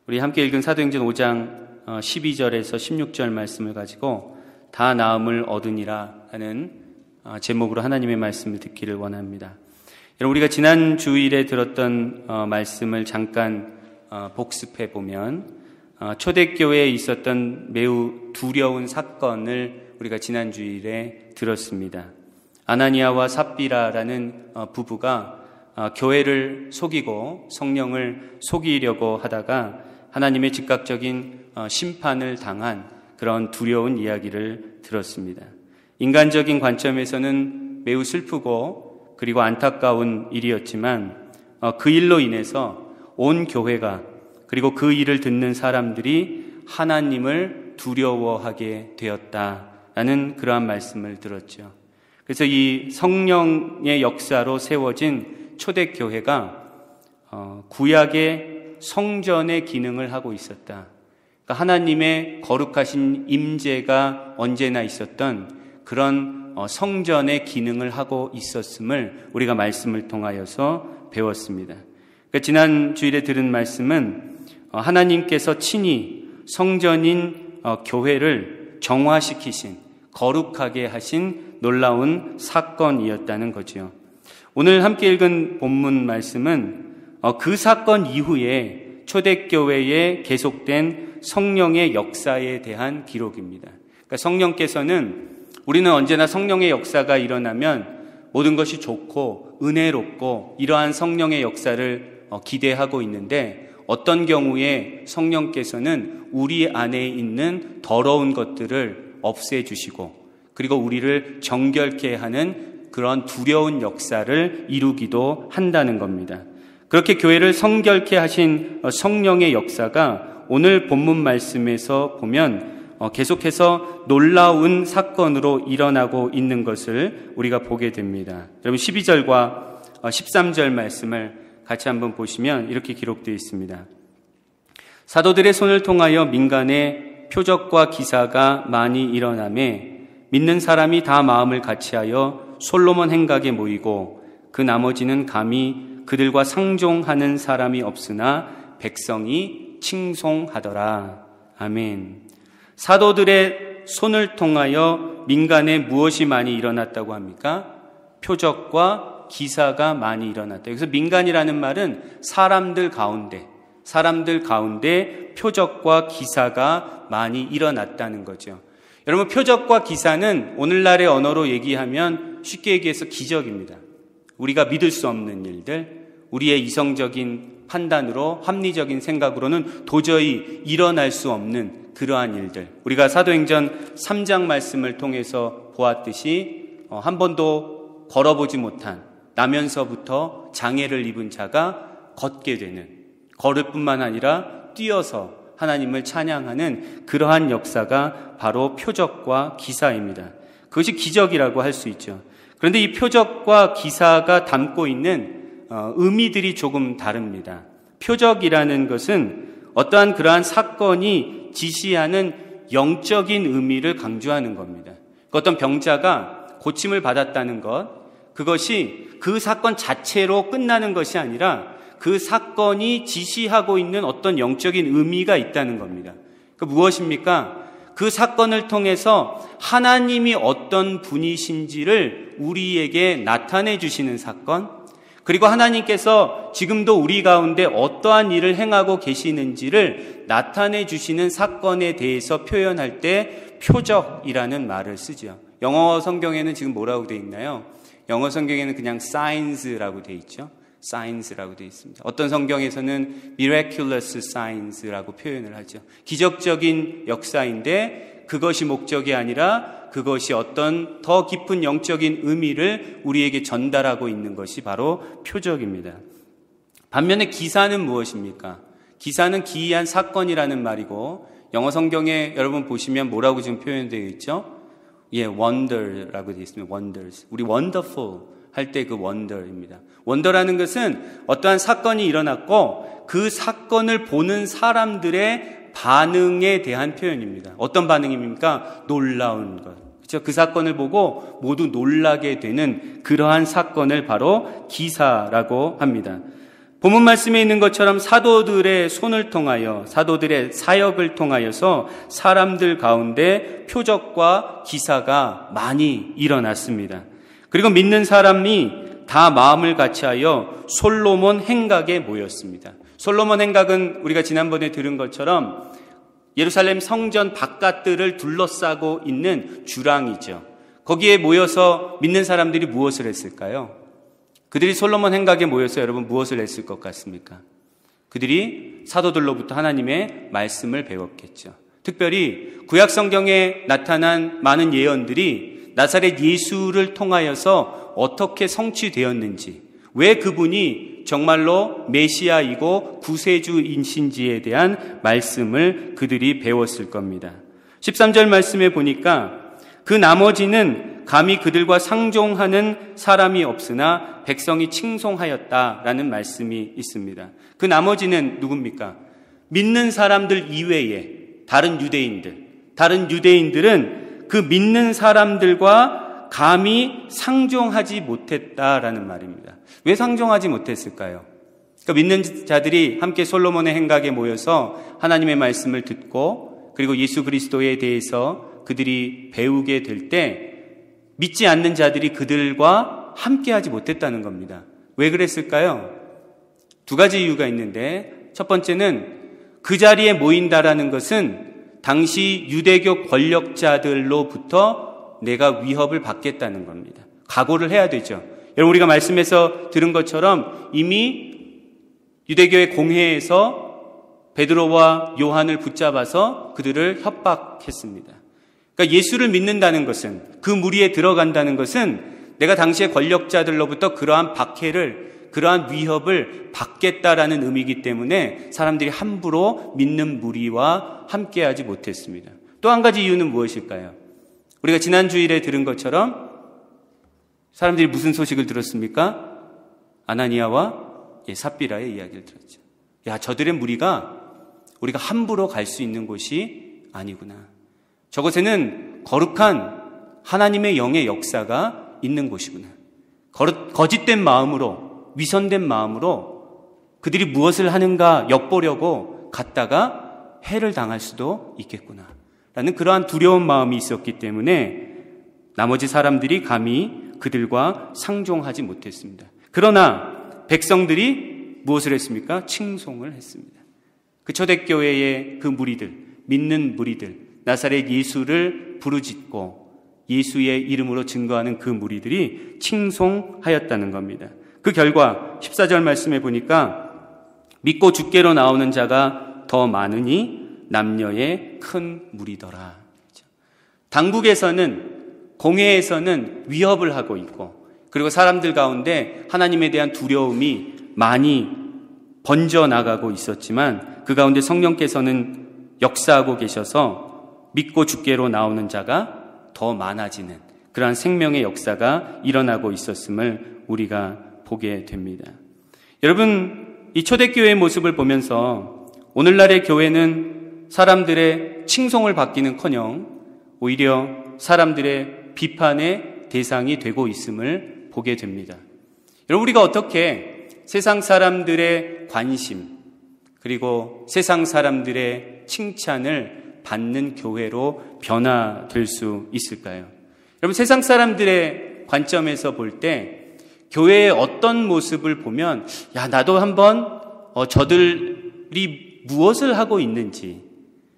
우리 함께 읽은 사도행전 5장 12절에서 16절 말씀을 가지고 다 나음을 얻으니라 하는 제목으로 하나님의 말씀을 듣기를 원합니다. 여러분, 우리가 지난 주일에 들었던 말씀을 잠깐 복습해 보면 초대교회에 있었던 매우 두려운 사건을 우리가 지난 주일에 들었습니다. 아나니아와 삽비라라는 부부가 교회를 속이고 성령을 속이려고 하다가 하나님의 즉각적인 심판을 당한 그런 두려운 이야기를 들었습니다. 인간적인 관점에서는 매우 슬프고 그리고 안타까운 일이었지만 그 일로 인해서 온 교회가 그리고 그 일을 듣는 사람들이 하나님을 두려워하게 되었다라는 그러한 말씀을 들었죠. 그래서 이 성령의 역사로 세워진 초대교회가 구약의 성전의 기능을 하고 있었다. 그러니까 하나님의 거룩하신 임재가 언제나 있었던 그런 성전의 기능을 하고 있었음을 우리가 말씀을 통하여서 배웠습니다. 그러니까 지난 주일에 들은 말씀은 하나님께서 친히 성전인 교회를 정화시키신, 거룩하게 하신 놀라운 사건이었다는 거지요. 오늘 함께 읽은 본문 말씀은 그 사건 이후에 초대교회에 계속된 성령의 역사에 대한 기록입니다. 그러니까 성령께서는 우리는 언제나 성령의 역사가 일어나면 모든 것이 좋고 은혜롭고 이러한 성령의 역사를 기대하고 있는데 어떤 경우에 성령께서는 우리 안에 있는 더러운 것들을 없애주시고 그리고 우리를 정결케 하는 그런 두려운 역사를 이루기도 한다는 겁니다. 그렇게 교회를 성결케 하신 성령의 역사가 오늘 본문 말씀에서 보면 계속해서 놀라운 사건으로 일어나고 있는 것을 우리가 보게 됩니다. 여러분 12절과 13절 말씀을 같이 한번 보시면 이렇게 기록되어 있습니다. 사도들의 손을 통하여 민간에 표적과 기사가 많이 일어나매 믿는 사람이 다 마음을 같이하여 솔로몬 행각에 모이고 그 나머지는 감히 그들과 상종하는 사람이 없으나 백성이 칭송하더라. 아멘. 사도들의 손을 통하여 민간에 무엇이 많이 일어났다고 합니까? 표적과 기사가 많이 일어났다. 여기서 민간이라는 말은 사람들 가운데 표적과 기사가 많이 일어났다는 거죠. 여러분, 표적과 기사는 오늘날의 언어로 얘기하면 쉽게 얘기해서 기적입니다. 우리가 믿을 수 없는 일들, 우리의 이성적인 판단으로 합리적인 생각으로는 도저히 일어날 수 없는 그러한 일들, 우리가 사도행전 3장 말씀을 통해서 보았듯이 한 번도 걸어보지 못한 나면서부터 장애를 입은 자가 걷게 되는, 걸을 뿐만 아니라 뛰어서 하나님을 찬양하는 그러한 역사가 바로 표적과 기사입니다. 그것이 기적이라고 할 수 있죠. 그런데 이 표적과 기사가 담고 있는 의미들이 조금 다릅니다. 표적이라는 것은 어떠한 그러한 사건이 지시하는 영적인 의미를 강조하는 겁니다. 어떤 병자가 고침을 받았다는 것, 그것이 그 사건 자체로 끝나는 것이 아니라 그 사건이 지시하고 있는 어떤 영적인 의미가 있다는 겁니다. 그 무엇입니까? 그 사건을 통해서 하나님이 어떤 분이신지를 우리에게 나타내 주시는 사건, 그리고 하나님께서 지금도 우리 가운데 어떠한 일을 행하고 계시는지를 나타내 주시는 사건에 대해서 표현할 때 표적이라는 말을 쓰죠. 영어 성경에는 지금 뭐라고 되어 있나요? 영어 성경에는 그냥 signs라고 되어 있죠. signs라고 되어 있습니다. 어떤 성경에서는 miraculous signs라고 표현을 하죠. 기적적인 역사인데 그것이 목적이 아니라 그것이 어떤 더 깊은 영적인 의미를 우리에게 전달하고 있는 것이 바로 표적입니다. 반면에 기사는 무엇입니까? 기사는 기이한 사건이라는 말이고 영어 성경에 여러분 보시면 뭐라고 지금 표현되어 있죠? wonder라고 되어 있습니다. wonders. 우리 wonderful 할 때 그 wonder입니다. wonder라는 것은 어떠한 사건이 일어났고 그 사건을 보는 사람들의 반응에 대한 표현입니다. 어떤 반응입니까? 놀라운 것. 그렇죠? 그 사건을 보고 모두 놀라게 되는 그러한 사건을 바로 기사라고 합니다. 본문 말씀에 있는 것처럼 사도들의 손을 통하여, 사도들의 사역을 통하여서 사람들 가운데 표적과 기사가 많이 일어났습니다. 그리고 믿는 사람이 다 마음을 같이하여 솔로몬 행각에 모였습니다. 솔로몬 행각은 우리가 지난번에 들은 것처럼 예루살렘 성전 바깥들을 둘러싸고 있는 주랑이죠. 거기에 모여서 믿는 사람들이 무엇을 했을까요? 그들이 솔로몬 행각에 모여서 여러분 무엇을 했을 것 같습니까? 그들이 사도들로부터 하나님의 말씀을 배웠겠죠. 특별히 구약 성경에 나타난 많은 예언들이 나사렛 예수를 통하여서 어떻게 성취되었는지, 왜 그분이 정말로 메시아이고 구세주이신지에 대한 말씀을 그들이 배웠을 겁니다. 13절 말씀에 보니까 그 나머지는 감히 그들과 상종하는 사람이 없으나 백성이 칭송하였다라는 말씀이 있습니다. 그 나머지는 누굽니까? 믿는 사람들 이외에 다른 유대인들은 그 믿는 사람들과 감히 상종하지 못했다라는 말입니다. 왜 상종하지 못했을까요? 그러니까 믿는 자들이 함께 솔로몬의 행각에 모여서 하나님의 말씀을 듣고 그리고 예수 그리스도에 대해서 그들이 배우게 될 때 믿지 않는 자들이 그들과 함께하지 못했다는 겁니다. 왜 그랬을까요? 두 가지 이유가 있는데, 첫 번째는 그 자리에 모인다라는 것은 당시 유대교 권력자들로부터 내가 위협을 받겠다는 겁니다. 각오를 해야 되죠. 여러분, 우리가 말씀에서 들은 것처럼 이미 유대교의 공회에서 베드로와 요한을 붙잡아서 그들을 협박했습니다. 그러니까 예수를 믿는다는 것은, 그 무리에 들어간다는 것은 내가 당시의 권력자들로부터 그러한 박해를, 그러한 위협을 받겠다라는 의미이기 때문에 사람들이 함부로 믿는 무리와 함께하지 못했습니다. 또 한 가지 이유는 무엇일까요? 우리가 지난 주일에 들은 것처럼 사람들이 무슨 소식을 들었습니까? 아나니아와 삽비라의 이야기를 들었죠. 야, 저들의 무리가 우리가 함부로 갈 수 있는 곳이 아니구나. 저곳에는 거룩한 하나님의 영의 역사가 있는 곳이구나. 거짓된 마음으로, 위선된 마음으로 그들이 무엇을 하는가 엿보려고 갔다가 해를 당할 수도 있겠구나 라는 그러한 두려운 마음이 있었기 때문에 나머지 사람들이 감히 그들과 상종하지 못했습니다. 그러나 백성들이 무엇을 했습니까? 칭송을 했습니다. 그 초대교회의 그 무리들, 믿는 무리들, 나사렛 예수를 부르짖고 예수의 이름으로 증거하는 그 무리들이 칭송하였다는 겁니다. 그 결과 14절 말씀에 보니까 믿고 주께로 나오는 자가 더 많으니 남녀의 큰 무리더라. 당국에서는, 공회에서는 위협을 하고 있고, 그리고 사람들 가운데 하나님에 대한 두려움이 많이 번져나가고 있었지만 그 가운데 성령께서는 역사하고 계셔서 믿고 주께로 나오는 자가 더 많아지는 그러한 생명의 역사가 일어나고 있었음을 우리가 보게 됩니다. 여러분, 이 초대교회의 모습을 보면서 오늘날의 교회는 사람들의 칭송을 받기는커녕 오히려 사람들의 비판의 대상이 되고 있음을 보게 됩니다. 여러분, 우리가 어떻게 세상 사람들의 관심 그리고 세상 사람들의 칭찬을 받는 교회로 변화될 수 있을까요? 여러분, 세상 사람들의 관점에서 볼 때 교회의 어떤 모습을 보면 야, 나도 한번 저들이 무엇을 하고 있는지,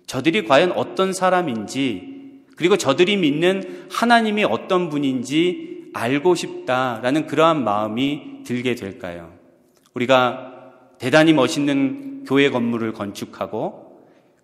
저들이 과연 어떤 사람인지, 그리고 저들이 믿는 하나님이 어떤 분인지 알고 싶다라는 그러한 마음이 들게 될까요? 우리가 대단히 멋있는 교회 건물을 건축하고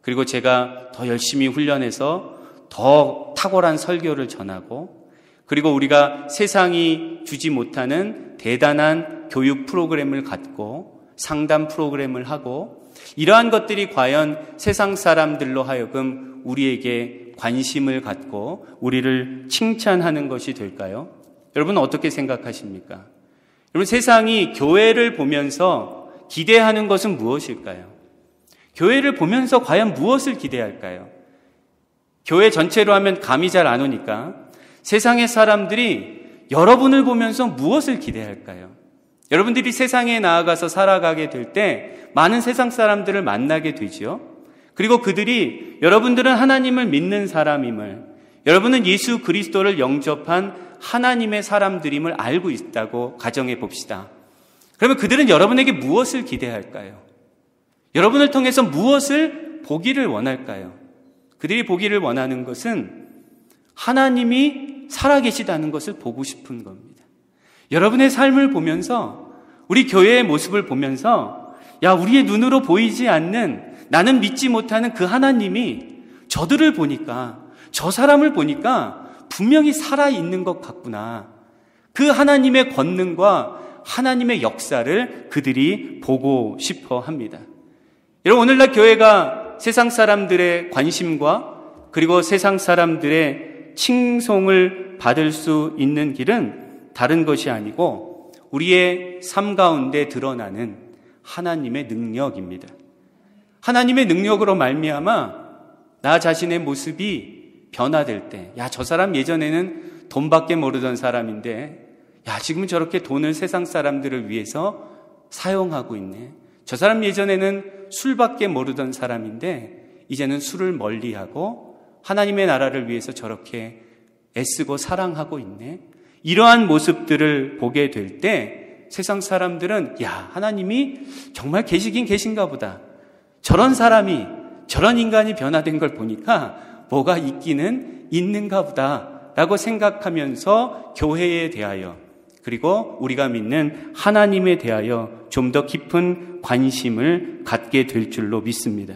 그리고 제가 더 열심히 훈련해서 더 탁월한 설교를 전하고 그리고 우리가 세상이 주지 못하는 대단한 교육 프로그램을 갖고 상담 프로그램을 하고 이러한 것들이 과연 세상 사람들로 하여금 우리에게 관심을 갖고 우리를 칭찬하는 것이 될까요? 여러분은 어떻게 생각하십니까? 여러분, 세상이 교회를 보면서 기대하는 것은 무엇일까요? 교회를 보면서 과연 무엇을 기대할까요? 교회 전체로 하면 감이 잘 안 오니까 세상의 사람들이 여러분을 보면서 무엇을 기대할까요? 여러분들이 세상에 나아가서 살아가게 될 때 많은 세상 사람들을 만나게 되지요. 그리고 그들이 여러분들은 하나님을 믿는 사람임을, 여러분은 예수 그리스도를 영접한 하나님의 사람들임을 알고 있다고 가정해 봅시다. 그러면 그들은 여러분에게 무엇을 기대할까요? 여러분을 통해서 무엇을 보기를 원할까요? 그들이 보기를 원하는 것은 하나님이 살아계시다는 것을 보고 싶은 겁니다. 여러분의 삶을 보면서, 우리 교회의 모습을 보면서, 야, 우리의 눈으로 보이지 않는, 나는 믿지 못하는 그 하나님이 저들을 보니까, 저 사람을 보니까 분명히 살아있는 것 같구나. 그 하나님의 권능과 하나님의 역사를 그들이 보고 싶어 합니다. 여러분, 오늘날 교회가 세상 사람들의 관심과 그리고 세상 사람들의 칭송을 받을 수 있는 길은 다른 것이 아니고 우리의 삶 가운데 드러나는 하나님의 능력입니다. 하나님의 능력으로 말미암아 나 자신의 모습이 변화될 때, 야, 저 사람 예전에는 돈밖에 모르던 사람인데, 야, 지금은 저렇게 돈을 세상 사람들을 위해서 사용하고 있네. 저 사람 예전에는 술밖에 모르던 사람인데 이제는 술을 멀리하고 하나님의 나라를 위해서 저렇게 애쓰고 사랑하고 있네. 이러한 모습들을 보게 될 때 세상 사람들은, 야, 하나님이 정말 계시긴 계신가 보다. 저런 사람이, 저런 인간이 변화된 걸 보니까 뭐가 있기는 있는가 보다 라고 생각하면서 교회에 대하여, 그리고 우리가 믿는 하나님에 대하여 좀 더 깊은 관심을 갖게 될 줄로 믿습니다.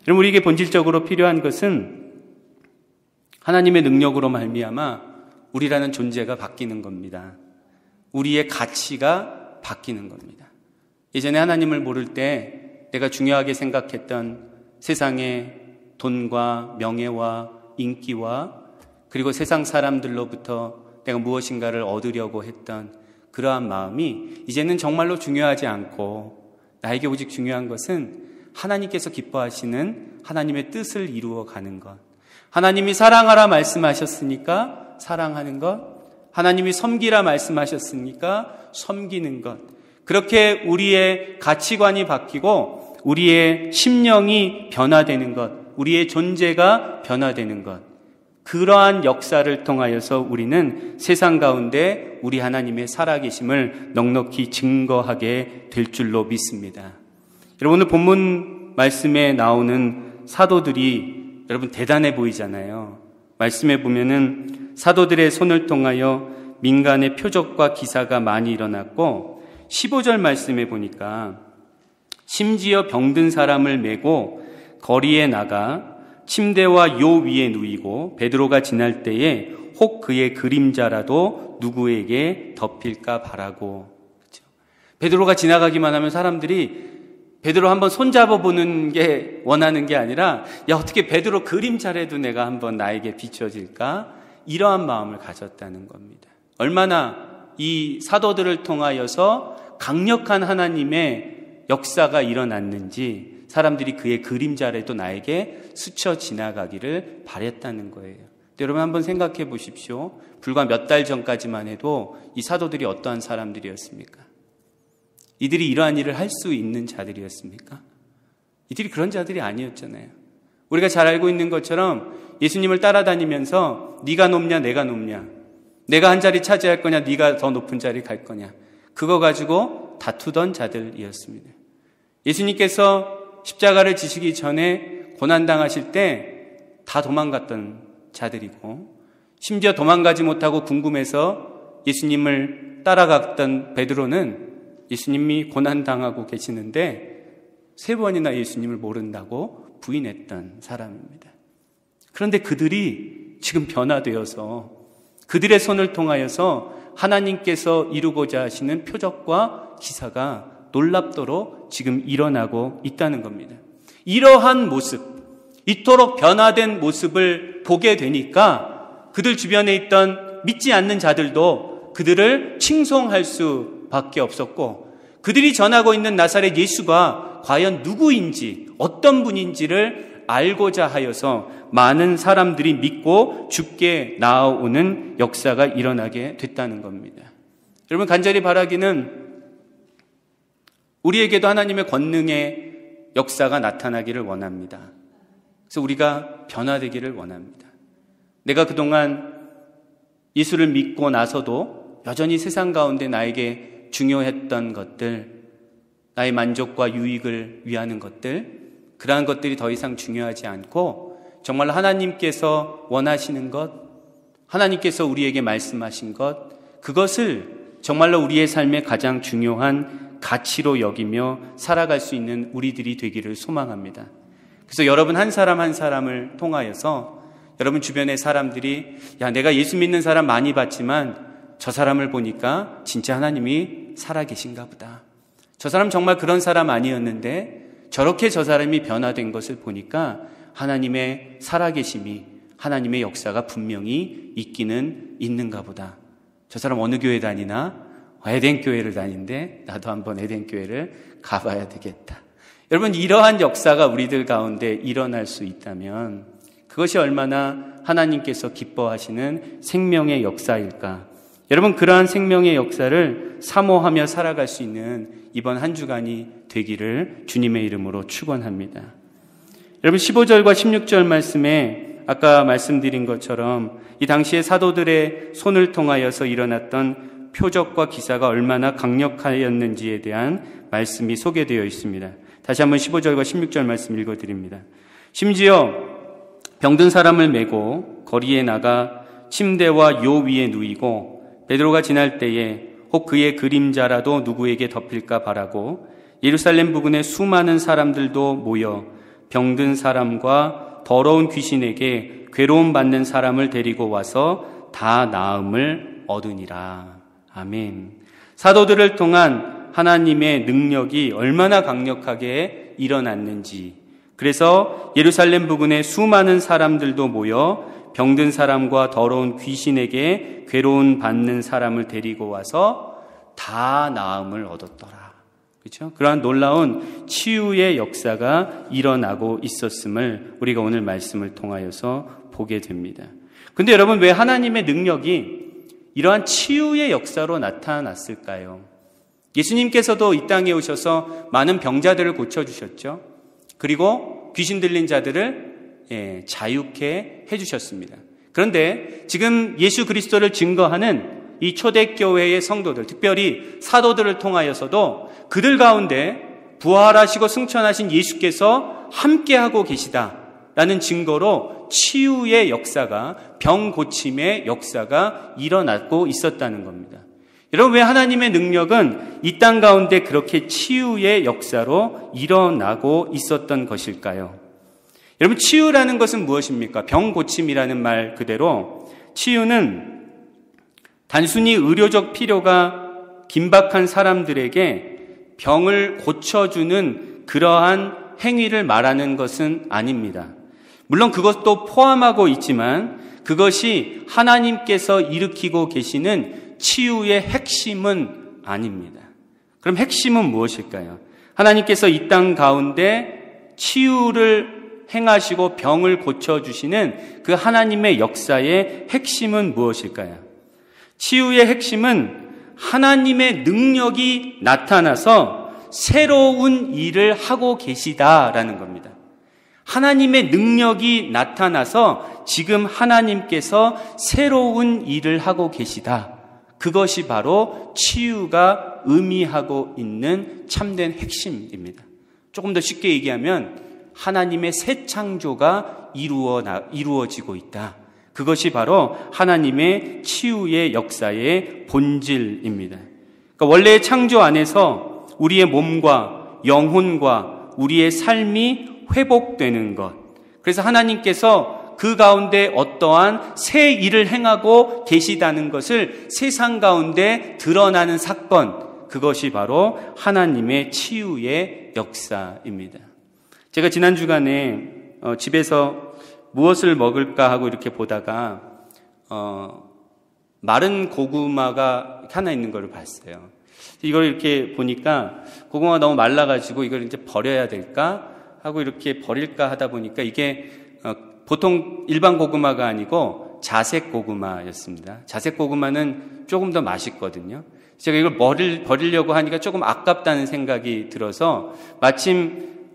여러분, 우리에게 본질적으로 필요한 것은 하나님의 능력으로 말미암아 우리라는 존재가 바뀌는 겁니다. 우리의 가치가 바뀌는 겁니다. 예전에 하나님을 모를 때 내가 중요하게 생각했던 세상의 돈과 명예와 인기와 그리고 세상 사람들로부터 내가 무엇인가를 얻으려고 했던 그러한 마음이 이제는 정말로 중요하지 않고 나에게 오직 중요한 것은 하나님께서 기뻐하시는 하나님의 뜻을 이루어 가는 것. 하나님이 사랑하라 말씀하셨으니까 사랑하는 것. 하나님이 섬기라 말씀하셨으니까 섬기는 것. 그렇게 우리의 가치관이 바뀌고 우리의 심령이 변화되는 것. 우리의 존재가 변화되는 것. 그러한 역사를 통하여서 우리는 세상 가운데 우리 하나님의 살아계심을 넉넉히 증거하게 될 줄로 믿습니다. 여러분, 오늘 본문 말씀에 나오는 사도들이 여러분 대단해 보이잖아요. 말씀에 보면은 사도들의 손을 통하여 민간의 표적과 기사가 많이 일어났고 15절 말씀에 보니까 심지어 병든 사람을 메고 거리에 나가 침대와 요 위에 누이고 베드로가 지날 때에 혹 그의 그림자라도 누구에게 덮일까 바라고. 그렇죠? 베드로가 지나가기만 하면 사람들이 베드로 한번 손잡아 보는 게 원하는 게 아니라, 야, 어떻게 베드로 그림자라도 내가 한번 나에게 비춰질까? 이러한 마음을 가졌다는 겁니다. 얼마나 이 사도들을 통하여서 강력한 하나님의 역사가 일어났는지 사람들이 그의 그림자라도 나에게 스쳐 지나가기를 바랬다는 거예요. 여러분, 한번 생각해 보십시오. 불과 몇 달 전까지만 해도 이 사도들이 어떠한 사람들이었습니까? 이들이 이러한 일을 할 수 있는 자들이었습니까? 이들이 그런 자들이 아니었잖아요. 우리가 잘 알고 있는 것처럼 예수님을 따라다니면서 네가 높냐 내가 높냐, 내가 한 자리 차지할 거냐 네가 더 높은 자리 갈 거냐, 그거 가지고 다투던 자들이었습니다. 예수님께서 십자가를 지시기 전에 고난당하실 때 다 도망갔던 자들이고, 심지어 도망가지 못하고 궁금해서 예수님을 따라갔던 베드로는 예수님이 고난당하고 계시는데 3번이나 예수님을 모른다고 부인했던 사람입니다. 그런데 그들이 지금 변화되어서 그들의 손을 통하여서 하나님께서 이루고자 하시는 표적과 기사가 놀랍도록 지금 일어나고 있다는 겁니다. 이러한 모습, 이토록 변화된 모습을 보게 되니까 그들 주변에 있던 믿지 않는 자들도 그들을 칭송할 수밖에 없었고, 그들이 전하고 있는 나사렛 예수가 과연 누구인지 어떤 분인지를 알고자 하여서 많은 사람들이 믿고 주께 나아오는 역사가 일어나게 됐다는 겁니다. 여러분, 간절히 바라기는 우리에게도 하나님의 권능의 역사가 나타나기를 원합니다. 그래서 우리가 변화되기를 원합니다. 내가 그동안 예수를 믿고 나서도 여전히 세상 가운데 나에게 중요했던 것들, 나의 만족과 유익을 위하는 것들, 그러한 것들이 더 이상 중요하지 않고 정말 하나님께서 원하시는 것, 하나님께서 우리에게 말씀하신 것, 그것을 정말로 우리의 삶의 가장 중요한 가치로 여기며 살아갈 수 있는 우리들이 되기를 소망합니다. 그래서 여러분 한 사람 한 사람을 통하여서 여러분 주변의 사람들이 야, 내가 예수 믿는 사람 많이 봤지만 저 사람을 보니까 진짜 하나님이 살아계신가 보다. 저 사람 정말 그런 사람 아니었는데 저렇게 저 사람이 변화된 것을 보니까 하나님의 살아계심이, 하나님의 역사가 분명히 있기는 있는가 보다. 저 사람 어느 교회 다니나? 에덴교회를 다니는데 나도 한번 에덴교회를 가봐야 되겠다. 여러분, 이러한 역사가 우리들 가운데 일어날 수 있다면 그것이 얼마나 하나님께서 기뻐하시는 생명의 역사일까. 여러분, 그러한 생명의 역사를 사모하며 살아갈 수 있는 이번 한 주간이 되기를 주님의 이름으로 축원합니다. 여러분, 15절과 16절 말씀에 아까 말씀드린 것처럼 이 당시의 사도들의 손을 통하여서 일어났던 표적과 기사가 얼마나 강력하였는지에 대한 말씀이 소개되어 있습니다. 다시 한번 15절과 16절 말씀 읽어드립니다. 심지어 병든 사람을 메고 거리에 나가 침대와 요 위에 누이고 베드로가 지날 때에 혹 그의 그림자라도 누구에게 덮일까 바라고 예루살렘 부근에 수많은 사람들도 모여 병든 사람과 더러운 귀신에게 괴로움 받는 사람을 데리고 와서 다 나음을 얻으니라. 아멘. 사도들을 통한 하나님의 능력이 얼마나 강력하게 일어났는지, 그래서 예루살렘 부근에 수많은 사람들도 모여 병든 사람과 더러운 귀신에게 괴로움 받는 사람을 데리고 와서 다 나음을 얻었더라. 그렇죠? 그러한 놀라운 치유의 역사가 일어나고 있었음을 우리가 오늘 말씀을 통하여서 보게 됩니다. 근데 여러분, 왜 하나님의 능력이 이러한 치유의 역사로 나타났을까요? 예수님께서도 이 땅에 오셔서 많은 병자들을 고쳐주셨죠. 그리고 귀신 들린 자들을 자유케 해주셨습니다. 그런데 지금 예수 그리스도를 증거하는 이 초대교회의 성도들, 특별히 사도들을 통하여서도 그들 가운데 부활하시고 승천하신 예수께서 함께하고 계시다라는 증거로 치유의 역사가, 병 고침의 역사가 일어나고 있었다는 겁니다. 여러분, 왜 하나님의 능력은 이 땅 가운데 그렇게 치유의 역사로 일어나고 있었던 것일까요? 여러분, 치유라는 것은 무엇입니까? 병 고침이라는 말 그대로 치유는 단순히 의료적 필요가 긴박한 사람들에게 병을 고쳐주는 그러한 행위를 말하는 것은 아닙니다. 물론 그것도 포함하고 있지만 그것이 하나님께서 일으키고 계시는 치유의 핵심은 아닙니다. 그럼 핵심은 무엇일까요? 하나님께서 이 땅 가운데 치유를 행하시고 병을 고쳐주시는 그 하나님의 역사의 핵심은 무엇일까요? 치유의 핵심은 하나님의 능력이 나타나서 새로운 일을 하고 계시다라는 겁니다. 하나님의 능력이 나타나서 지금 하나님께서 새로운 일을 하고 계시다. 그것이 바로 치유가 의미하고 있는 참된 핵심입니다. 조금 더 쉽게 얘기하면 하나님의 새 창조가 이루어지고 있다. 그것이 바로 하나님의 치유의 역사의 본질입니다. 그러니까 원래의 창조 안에서 우리의 몸과 영혼과 우리의 삶이 회복되는 것. 그래서 하나님께서 그 가운데 어떠한 새 일을 행하고 계시다는 것을 세상 가운데 드러나는 사건, 그것이 바로 하나님의 치유의 역사입니다. 제가 지난 주간에 집에서 무엇을 먹을까 하고 이렇게 보다가 마른 고구마가 하나 있는 걸 봤어요. 이걸 이렇게 보니까 고구마가 너무 말라가지고 이걸 이제 버려야 될까 하고 이렇게 버릴까 하다 보니까 이게 보통 일반 고구마가 아니고 자색 고구마였습니다. 자색 고구마는 조금 더 맛있거든요. 제가 이걸 버리려고 하니까 조금 아깝다는 생각이 들어서 마침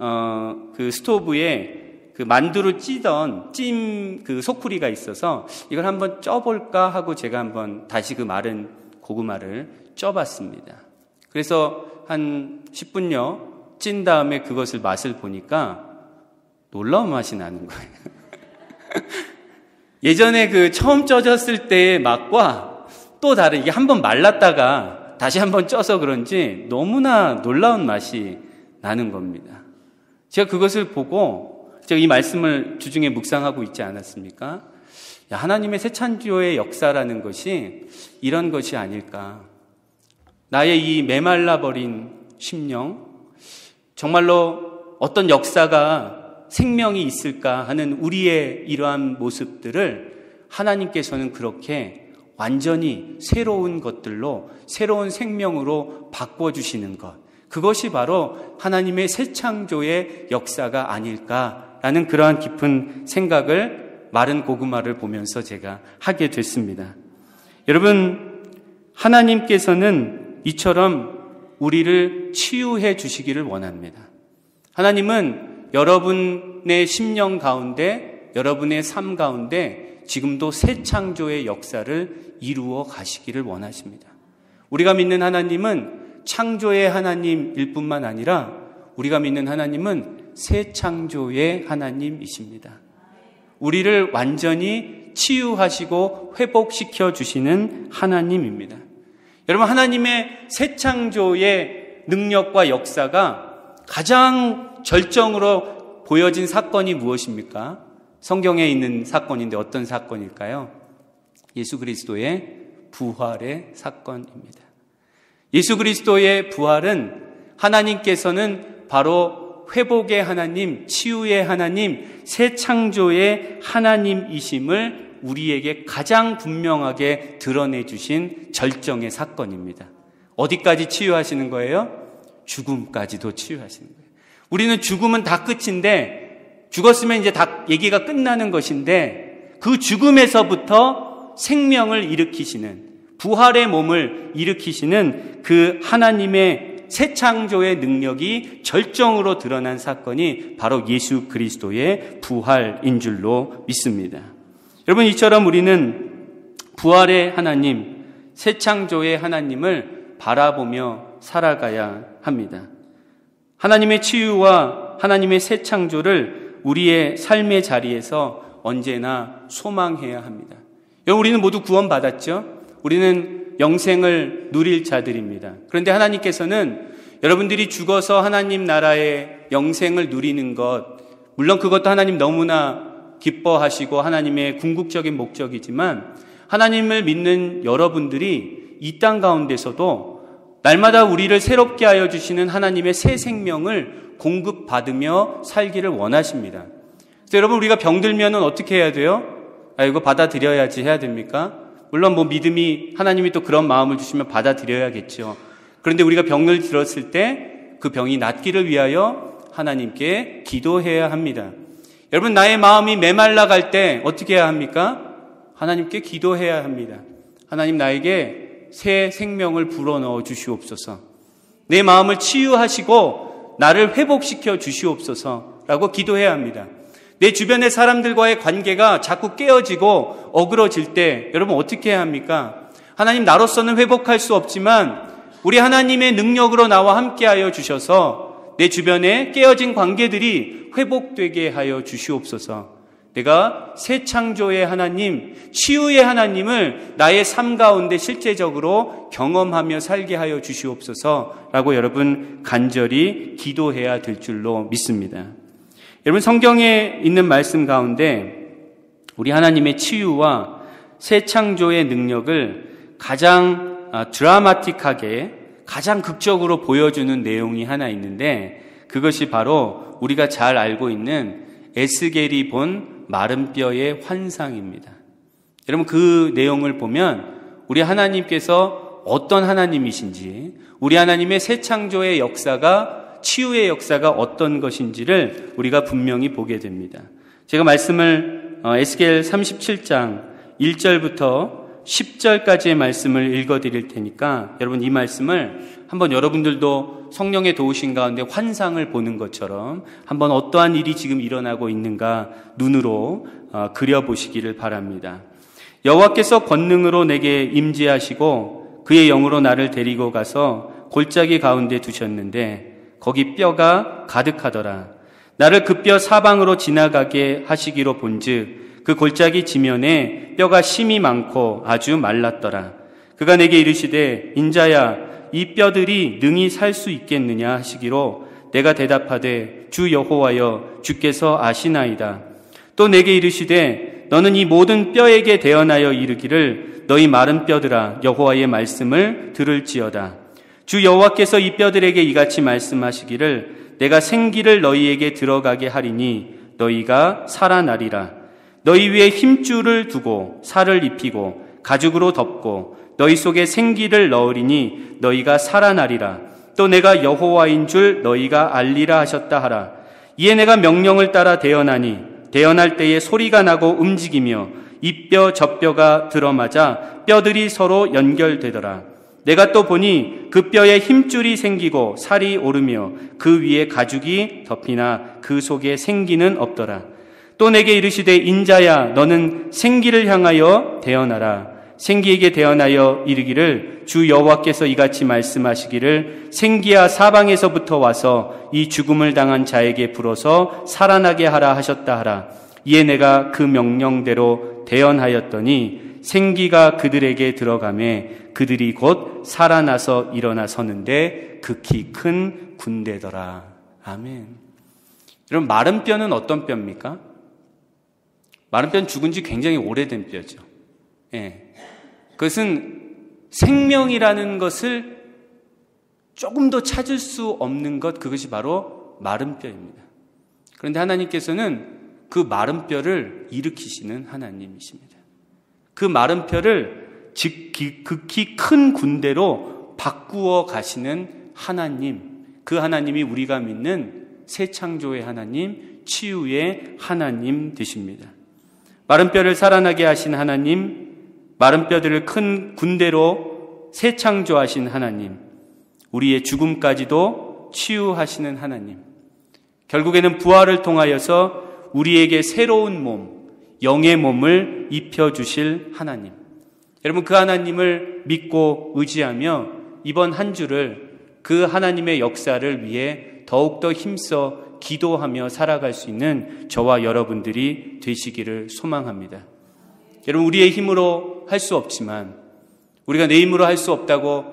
그 스토브에 그 만두로 찌던 찜 그 소쿠리가 있어서 이걸 한번 쪄볼까 하고 제가 한번 다시 그 마른 고구마를 쪄봤습니다. 그래서 한 10분여 찐 다음에 그것을 맛을 보니까 놀라운 맛이 나는 거예요. 예전에 그 처음 쪄졌을 때의 맛과 또 다른, 이게 한번 말랐다가 다시 한번 쪄서 그런지 너무나 놀라운 맛이 나는 겁니다. 제가 그것을 보고 제가 이 말씀을 주중에 묵상하고 있지 않았습니까? 하나님의 새 창조의 역사라는 것이 이런 것이 아닐까. 나의 이 메말라버린 심령, 정말로 어떤 역사가 생명이 있을까 하는 우리의 이러한 모습들을 하나님께서는 그렇게 완전히 새로운 것들로, 새로운 생명으로 바꿔주시는 것, 그것이 바로 하나님의 새 창조의 역사가 아닐까라는 그러한 깊은 생각을 마른 고구마를 보면서 제가 하게 됐습니다. 여러분, 하나님께서는 이처럼 우리를 치유해 주시기를 원합니다. 하나님은 여러분의 심령 가운데, 여러분의 삶 가운데 지금도 새 창조의 역사를 이루어 가시기를 원하십니다. 우리가 믿는 하나님은 창조의 하나님일 뿐만 아니라 우리가 믿는 하나님은 새 창조의 하나님이십니다. 우리를 완전히 치유하시고 회복시켜 주시는 하나님입니다. 여러분, 하나님의 새 창조의 능력과 역사가 가장 절정으로 보여진 사건이 무엇입니까? 성경에 있는 사건인데 어떤 사건일까요? 예수 그리스도의 부활의 사건입니다. 예수 그리스도의 부활은 하나님께서는 바로 회복의 하나님, 치유의 하나님, 새 창조의 하나님이심을 우리에게 가장 분명하게 드러내 주신 절정의 사건입니다. 어디까지 치유하시는 거예요? 죽음까지도 치유하시는 거예요. 우리는 죽음은 다 끝인데, 죽었으면 이제 다 얘기가 끝나는 것인데, 그 죽음에서부터 생명을 일으키시는, 부활의 몸을 일으키시는 그 하나님의 새 창조의 능력이 절정으로 드러난 사건이 바로 예수 그리스도의 부활인 줄로 믿습니다. 여러분, 이처럼 우리는 부활의 하나님, 새 창조의 하나님을 바라보며 살아가야 합니다. 하나님의 치유와 하나님의 새 창조를 우리의 삶의 자리에서 언제나 소망해야 합니다. 여러분, 우리는 모두 구원받았죠? 우리는 영생을 누릴 자들입니다. 그런데 하나님께서는 여러분들이 죽어서 하나님 나라의 영생을 누리는 것, 물론 그것도 하나님 너무나 기뻐하시고 하나님의 궁극적인 목적이지만, 하나님을 믿는 여러분들이 이 땅 가운데서도 날마다 우리를 새롭게 하여 주시는 하나님의 새 생명을 공급받으며 살기를 원하십니다. 그래서 여러분, 우리가 병들면 어떻게 해야 돼요? 이거 받아들여야지 해야 됩니까? 물론 믿음이, 하나님이 또 그런 마음을 주시면 받아들여야겠죠. 그런데 우리가 병을 들었을 때 그 병이 낫기를 위하여 하나님께 기도해야 합니다. 여러분, 나의 마음이 메말라 갈 때 어떻게 해야 합니까? 하나님께 기도해야 합니다. 하나님, 나에게 새 생명을 불어넣어 주시옵소서. 내 마음을 치유하시고 나를 회복시켜 주시옵소서라고 기도해야 합니다. 내 주변의 사람들과의 관계가 자꾸 깨어지고 어그러질 때 여러분 어떻게 해야 합니까? 하나님, 나로서는 회복할 수 없지만 우리 하나님의 능력으로 나와 함께하여 주셔서 내 주변에 깨어진 관계들이 회복되게 하여 주시옵소서. 내가 새 창조의 하나님, 치유의 하나님을 나의 삶 가운데 실제적으로 경험하며 살게 하여 주시옵소서라고 여러분 간절히 기도해야 될 줄로 믿습니다. 여러분, 성경에 있는 말씀 가운데 우리 하나님의 치유와 새 창조의 능력을 가장 드라마틱하게, 가장 극적으로 보여주는 내용이 하나 있는데, 그것이 바로 우리가 잘 알고 있는 에스겔이 본 마른 뼈의 환상입니다. 여러분, 그 내용을 보면 우리 하나님께서 어떤 하나님이신지, 우리 하나님의 새 창조의 역사가, 치유의 역사가 어떤 것인지를 우리가 분명히 보게 됩니다. 제가 말씀을 에스겔 37장 1절부터 10절까지의 말씀을 읽어드릴 테니까 여러분 이 말씀을 한번 여러분들도 성령의 도우신 가운데 환상을 보는 것처럼 한번 어떠한 일이 지금 일어나고 있는가 눈으로 그려보시기를 바랍니다. 여호와께서 권능으로 내게 임재하시고 그의 영으로 나를 데리고 가서 골짜기 가운데 두셨는데 거기 뼈가 가득하더라. 나를 그 뼈 사방으로 지나가게 하시기로 본즉 그 골짜기 지면에 뼈가 심이 많고 아주 말랐더라. 그가 내게 이르시되 인자야 이 뼈들이 능히 살 수 있겠느냐 하시기로 내가 대답하되 주 여호와여 주께서 아시나이다. 또 내게 이르시되 너는 이 모든 뼈에게 대언하여 이르기를 너희 마른 뼈들아 여호와의 말씀을 들을지어다. 주 여호와께서 이 뼈들에게 이같이 말씀하시기를 내가 생기를 너희에게 들어가게 하리니 너희가 살아나리라. 너희 위에 힘줄을 두고 살을 입히고 가죽으로 덮고 너희 속에 생기를 넣으리니 너희가 살아나리라. 또 내가 여호와인 줄 너희가 알리라 하셨다 하라. 이에 내가 명령을 따라 대언하니 대언할 때에 소리가 나고 움직이며 이 뼈 저 뼈가 들어맞아 뼈들이 서로 연결되더라. 내가 또 보니 그 뼈에 힘줄이 생기고 살이 오르며 그 위에 가죽이 덮이나 그 속에 생기는 없더라. 또 내게 이르시되 인자야 너는 생기를 향하여 대언하라. 생기에게 대언하여 이르기를 주 여호와께서 이같이 말씀하시기를 생기야 사방에서부터 와서 이 죽음을 당한 자에게 불어서 살아나게 하라 하셨다 하라. 이에 내가 그 명령대로 대언하였더니 생기가 그들에게 들어가매 그들이 곧 살아나서 일어나 서는데 극히 큰 군대더라. 아멘. 여러분 마른 뼈는 어떤 뼈입니까? 마른 뼈는 죽은 지 굉장히 오래된 뼈죠. 예. 그것은 생명이라는 것을 조금 더 찾을 수 없는 것, 그것이 바로 마른 뼈입니다. 그런데 하나님께서는 그 마른 뼈를 일으키시는 하나님이십니다. 그 마른 뼈를 극히 큰 군대로 바꾸어 가시는 하나님, 그 하나님이 우리가 믿는 새 창조의 하나님, 치유의 하나님 되십니다. 마른 뼈를 살아나게 하신 하나님, 마른 뼈들을 큰 군대로 새 창조하신 하나님, 우리의 죽음까지도 치유하시는 하나님, 결국에는 부활을 통하여서 우리에게 새로운 몸, 영의 몸을 입혀주실 하나님. 여러분 그 하나님을 믿고 의지하며 이번 한 주를 그 하나님의 역사를 위해 더욱더 힘써 기도하며 살아갈 수 있는 저와 여러분들이 되시기를 소망합니다. 여러분 우리의 힘으로 할 수 없지만 우리가 내 힘으로 할 수 없다고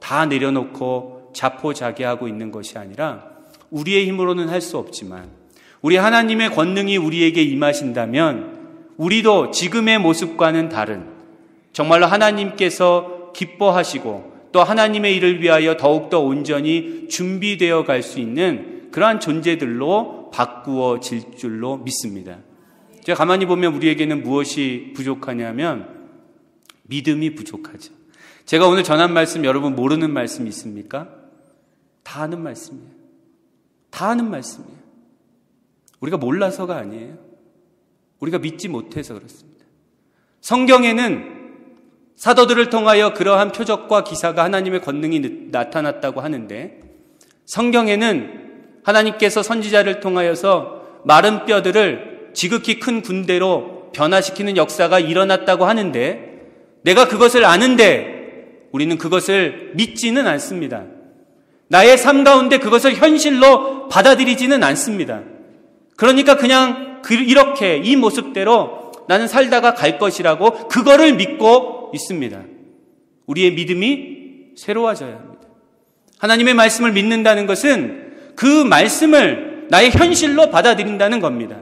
다 내려놓고 자포자기하고 있는 것이 아니라 우리의 힘으로는 할 수 없지만 우리 하나님의 권능이 우리에게 임하신다면 우리도 지금의 모습과는 다른 정말로 하나님께서 기뻐하시고 또 하나님의 일을 위하여 더욱더 온전히 준비되어 갈 수 있는 그러한 존재들로 바꾸어질 줄로 믿습니다. 제가 가만히 보면 우리에게는 무엇이 부족하냐면 믿음이 부족하죠. 제가 오늘 전한 말씀 여러분 모르는 말씀 있습니까? 다 아는 말씀이에요. 다 아는 말씀이에요. 우리가 몰라서가 아니에요. 우리가 믿지 못해서 그렇습니다. 성경에는 사도들을 통하여 그러한 표적과 기사가 하나님의 권능이 나타났다고 하는데 성경에는 하나님께서 선지자를 통하여서 마른 뼈들을 지극히 큰 군대로 변화시키는 역사가 일어났다고 하는데 내가 그것을 아는데 우리는 그것을 믿지는 않습니다. 나의 삶 가운데 그것을 현실로 받아들이지는 않습니다. 그러니까 그냥 이렇게 이 모습대로 나는 살다가 갈 것이라고 그거를 믿고 있습니다. 우리의 믿음이 새로워져야 합니다. 하나님의 말씀을 믿는다는 것은 그 말씀을 나의 현실로 받아들인다는 겁니다.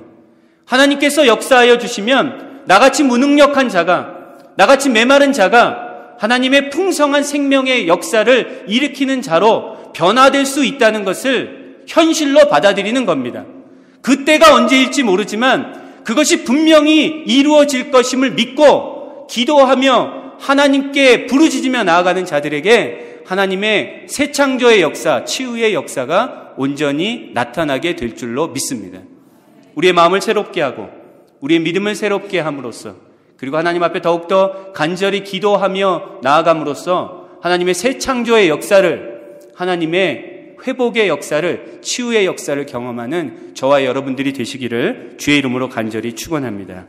하나님께서 역사하여 주시면 나같이 무능력한 자가, 나같이 메마른 자가 하나님의 풍성한 생명의 역사를 일으키는 자로 변화될 수 있다는 것을 현실로 받아들이는 겁니다. 그때가 언제일지 모르지만 그것이 분명히 이루어질 것임을 믿고 기도하며 하나님께 부르짖으며 나아가는 자들에게 하나님의 새 창조의 역사, 치유의 역사가 온전히 나타나게 될 줄로 믿습니다. 우리의 마음을 새롭게 하고 우리의 믿음을 새롭게 함으로써 그리고 하나님 앞에 더욱더 간절히 기도하며 나아감으로써 하나님의 새 창조의 역사를, 하나님의 회복의 역사를, 치유의 역사를 경험하는 저와 여러분들이 되시기를 주의 이름으로 간절히 축원합니다.